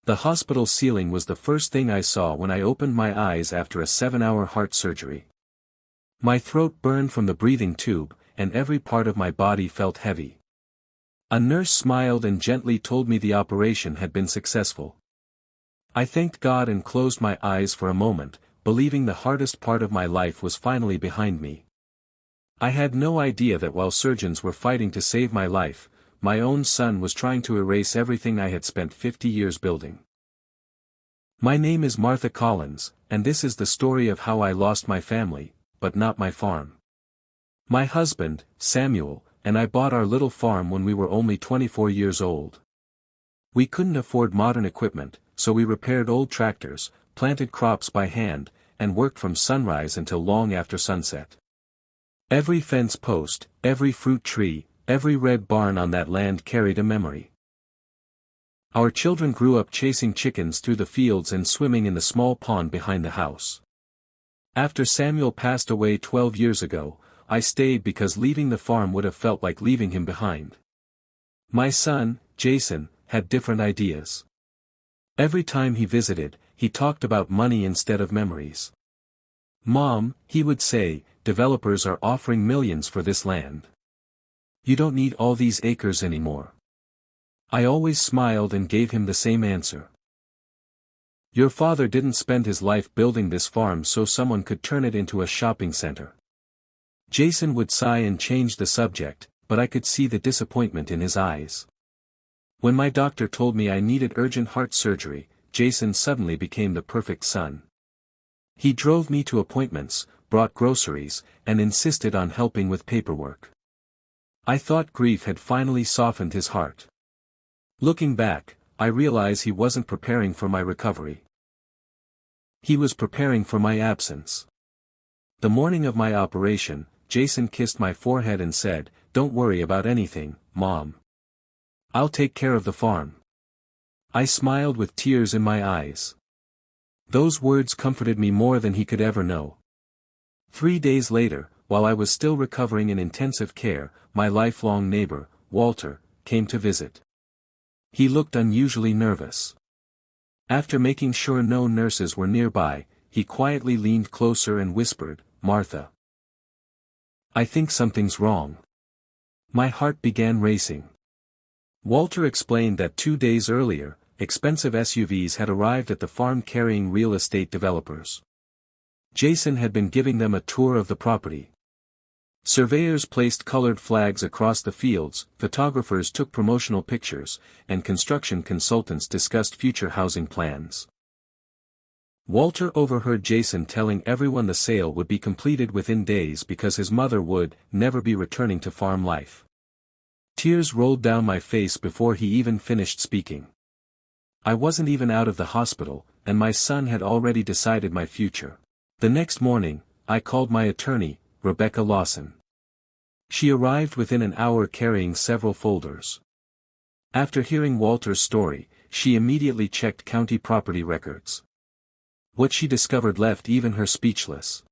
The hospital ceiling was the first thing I saw when I opened my eyes after a 7-hour heart surgery. My throat burned from the breathing tube, and every part of my body felt heavy. A nurse smiled and gently told me the operation had been successful. I thanked God and closed my eyes for a moment, believing the hardest part of my life was finally behind me. I had no idea that while surgeons were fighting to save my life, my own son was trying to erase everything I had spent 50 years building. My name is Martha Collins, and this is the story of how I lost my family, but not my farm. My husband, Samuel, and I bought our little farm when we were only 24 years old. We couldn't afford modern equipment, so we repaired old tractors, planted crops by hand, and worked from sunrise until long after sunset. Every fence post, every fruit tree, every red barn on that land carried a memory. Our children grew up chasing chickens through the fields and swimming in the small pond behind the house. After Samuel passed away 12 years ago, I stayed because leaving the farm would have felt like leaving him behind. My son, Jason, had different ideas. Every time he visited, he talked about money instead of memories. "Mom," he would say, "developers are offering millions for this land. You don't need all these acres anymore." I always smiled and gave him the same answer. "Your father didn't spend his life building this farm so someone could turn it into a shopping center." Jason would sigh and change the subject, but I could see the disappointment in his eyes. When my doctor told me I needed urgent heart surgery, Jason suddenly became the perfect son. He drove me to appointments, brought groceries, and insisted on helping with paperwork. I thought grief had finally softened his heart. Looking back, I realize he wasn't preparing for my recovery. He was preparing for my absence. The morning of my operation, Jason kissed my forehead and said, "Don't worry about anything, Mom. I'll take care of the farm." I smiled with tears in my eyes. Those words comforted me more than he could ever know. 3 days later, while I was still recovering in intensive care, my lifelong neighbor, Walter, came to visit. He looked unusually nervous. After making sure no nurses were nearby, he quietly leaned closer and whispered, "Martha, I think something's wrong." My heart began racing. Walter explained that 2 days earlier, expensive SUVs had arrived at the farm carrying real estate developers. Jason had been giving them a tour of the property. Surveyors placed colored flags across the fields, photographers took promotional pictures, and construction consultants discussed future housing plans. Walter overheard Jason telling everyone the sale would be completed within days because his mother would never be returning to farm life. Tears rolled down my face before he even finished speaking. I wasn't even out of the hospital, and my son had already decided my future. The next morning, I called my attorney, Rebecca Lawson. She arrived within an hour carrying several folders. After hearing Walter's story, she immediately checked county property records. What she discovered left even her speechless.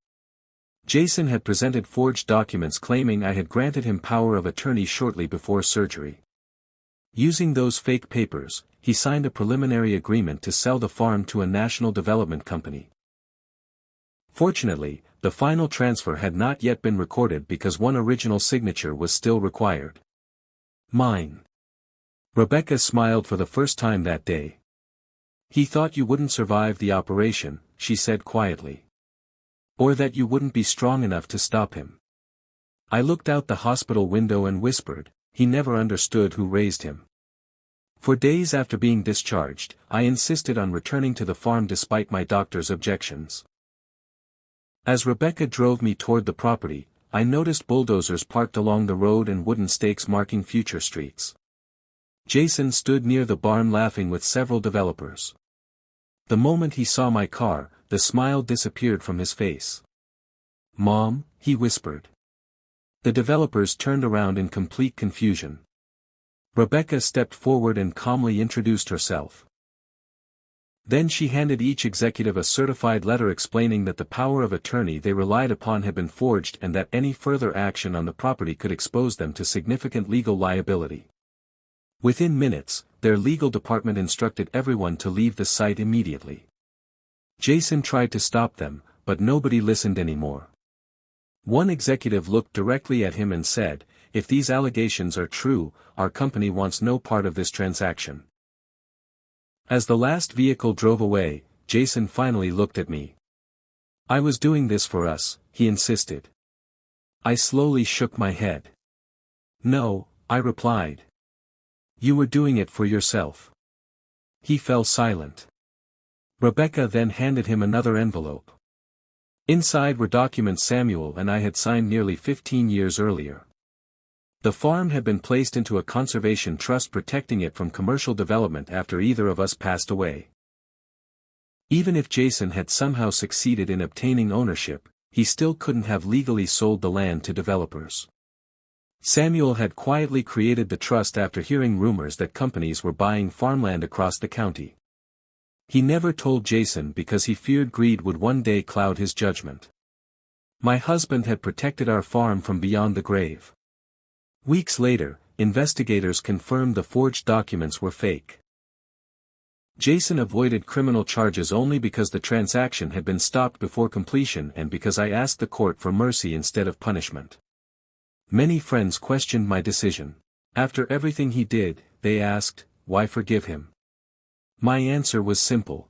Jason had presented forged documents claiming I had granted him power of attorney shortly before surgery. Using those fake papers, he signed a preliminary agreement to sell the farm to a national development company. Fortunately, the final transfer had not yet been recorded because one original signature was still required. Mine. Rebecca smiled for the first time that day. "He thought you wouldn't survive the operation," she said quietly. "Or that you wouldn't be strong enough to stop him." I looked out the hospital window and whispered, "He never understood who raised him." For days after being discharged, I insisted on returning to the farm despite my doctor's objections. As Rebecca drove me toward the property, I noticed bulldozers parked along the road and wooden stakes marking future streets. Jason stood near the barn laughing with several developers. The moment he saw my car, the smile disappeared from his face. "Mom," he whispered. The developers turned around in complete confusion. Rebecca stepped forward and calmly introduced herself. Then she handed each executive a certified letter explaining that the power of attorney they relied upon had been forged and that any further action on the property could expose them to significant legal liability. Within minutes, their legal department instructed everyone to leave the site immediately. Jason tried to stop them, but nobody listened anymore. One executive looked directly at him and said, "If these allegations are true, our company wants no part of this transaction." As the last vehicle drove away, Jason finally looked at me. "I was doing this for us," he insisted. I slowly shook my head. "No," I replied. "You were doing it for yourself." He fell silent. Rebecca then handed him another envelope. Inside were documents Samuel and I had signed nearly 15 years earlier. The farm had been placed into a conservation trust protecting it from commercial development after either of us passed away. Even if Jason had somehow succeeded in obtaining ownership, he still couldn't have legally sold the land to developers. Samuel had quietly created the trust after hearing rumors that companies were buying farmland across the county. He never told Jason because he feared greed would one day cloud his judgment. My husband had protected our farm from beyond the grave. Weeks later, investigators confirmed the forged documents were fake. Jason avoided criminal charges only because the transaction had been stopped before completion and because I asked the court for mercy instead of punishment. Many friends questioned my decision. After everything he did, they asked, why forgive him? My answer was simple.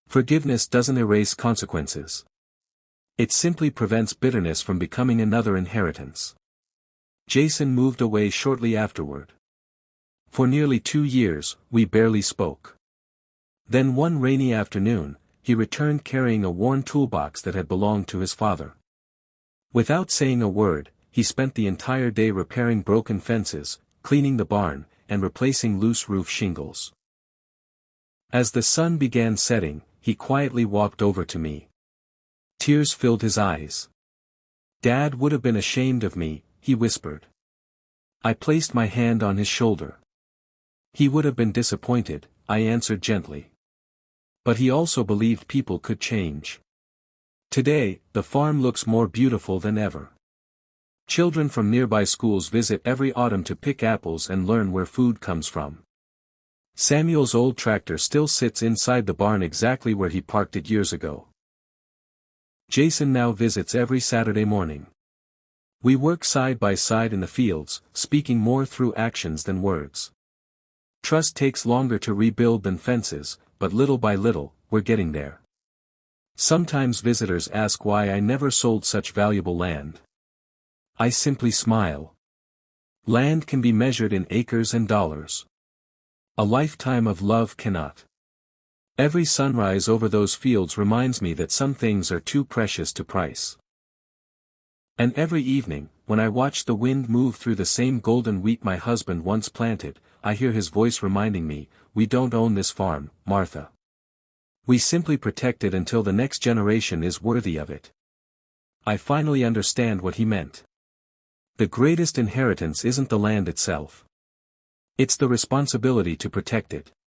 Forgiveness doesn't erase consequences. It simply prevents bitterness from becoming another inheritance. Jason moved away shortly afterward. For nearly 2 years, we barely spoke. Then one rainy afternoon, he returned carrying a worn toolbox that had belonged to his father. Without saying a word, he spent the entire day repairing broken fences, cleaning the barn, and replacing loose roof shingles. As the sun began setting, he quietly walked over to me. Tears filled his eyes. "Dad would have been ashamed of me," he whispered. I placed my hand on his shoulder. "He would have been disappointed," I answered gently. But he also believed people could change. Today, the farm looks more beautiful than ever. Children from nearby schools visit every autumn to pick apples and learn where food comes from. Samuel's old tractor still sits inside the barn exactly where he parked it years ago. Jason now visits every Saturday morning. We work side by side in the fields, speaking more through actions than words. Trust takes longer to rebuild than fences, but little by little, we're getting there. Sometimes visitors ask why I never sold such valuable land. I simply smile. Land can be measured in acres and dollars. A lifetime of love cannot. Every sunrise over those fields reminds me that some things are too precious to price. And every evening, when I watch the wind move through the same golden wheat my husband once planted, I hear his voice reminding me, we don't own this farm, Martha. We simply protect it until the next generation is worthy of it. I finally understand what he meant. The greatest inheritance isn't the land itself. It's the responsibility to protect it.